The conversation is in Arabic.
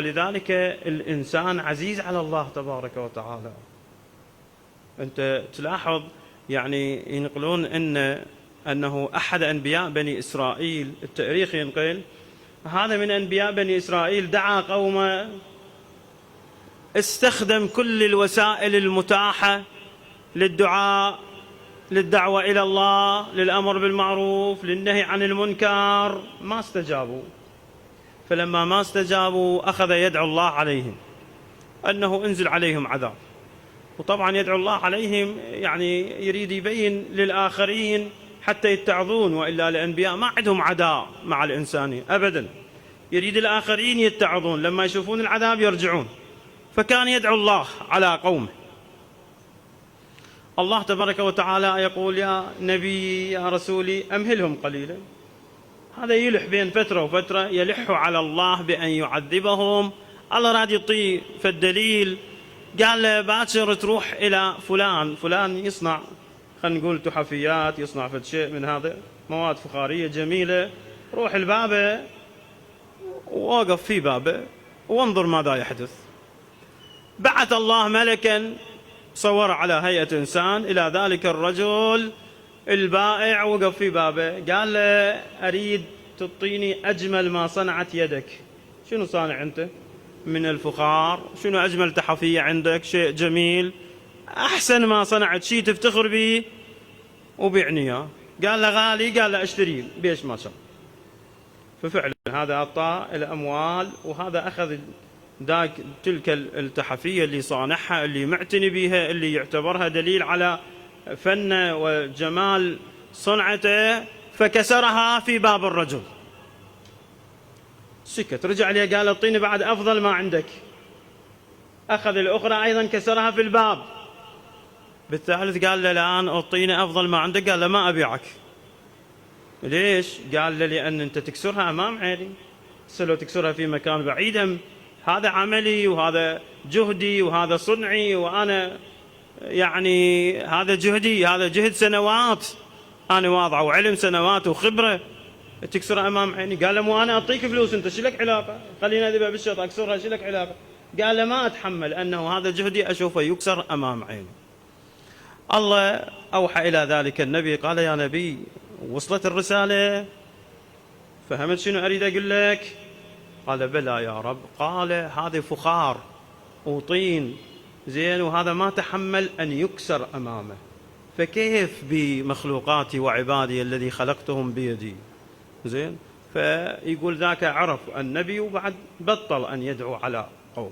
ولذلك الإنسان عزيز على الله تبارك وتعالى. أنت تلاحظ يعني ينقلون أنه أحد أنبياء بني إسرائيل، التاريخ ينقل هذا من أنبياء بني إسرائيل دعا قومه، استخدم كل الوسائل المتاحة للدعاء، للدعوة إلى الله، للأمر بالمعروف، للنهي عن المنكر، ما استجابوا. فلما ما استجابوا أخذ يدعو الله عليهم أنه انزل عليهم عذاب. وطبعا يدعو الله عليهم يعني يريد يبين للآخرين حتى يتعظون، وإلا الأنبياء ما عندهم عداء مع الإنسانية أبدا، يريد الآخرين يتعظون، لما يشوفون العذاب يرجعون. فكان يدعو الله على قومه. الله تبارك وتعالى يقول: يا نبي يا رسولي أمهلهم قليلا. هذا يلح بين فترة وفترة، يلح على الله بأن يعذبهم. الله راد يعطيه فالدليل، قال له: باكر تروح إلى فلان يصنع، خلينا نقول تحفيات، يصنع فد شيء من هذا مواد فخارية جميلة، روح البابه ووقف في بابه وانظر ماذا يحدث. بعث الله ملكا صور على هيئة إنسان إلى ذلك الرجل البائع، وقف في بابه، قال له: أريد تعطيني أجمل ما صنعت يدك. شنو صانع أنت من الفخار؟ شنو أجمل تحفية عندك؟ شيء جميل، أحسن ما صنعت، شيء تفتخر به، وبيعني إياه. قال له: غالي. قال له: اشتريه بيش ما شاء. ففعلا هذا أعطاه الأموال، وهذا أخذ تلك التحفية اللي صانعها، اللي معتني بها، اللي يعتبرها دليل على فنه وجمال صنعته، فكسرها في باب الرجل. سكت، رجع لي قال: اعطيني بعد أفضل ما عندك. أخذ الأخرى أيضا كسرها في الباب. بالثالث قال له: الآن اعطيني أفضل ما عندك. قال له: ما أبيعك. ليش؟ قال له: لأن أنت تكسرها أمام عيني، لو تكسرها في مكان بعيد، هذا عملي وهذا جهدي وهذا صنعي، وأنا يعني هذا جهدي، هذا جهد سنوات أنا واضعه، وعلم سنوات وخبرة، تكسرها أمام عيني. قال له: مو أنا أعطيك فلوس، أنت شلك علاقة؟ خلينا أذبح بالشرط أكسرها، شلك علاقة؟ قال له: ما أتحمل أنه هذا جهدي أشوفه يكسر أمام عيني. الله أوحى إلى ذلك النبي، قال: يا نبي، وصلت الرسالة؟ فهمت شنو أريد أقول لك؟ قال: بلى يا رب. قال: هذا فخار وطين زين، وهذا ما تحمل أن يكسر أمامه، فكيف بمخلوقاتي وعبادي الذي خلقتهم بيدي؟ زين. فيقول ذاك عرف النبي، وبعد بطل أن يدعو على قومه.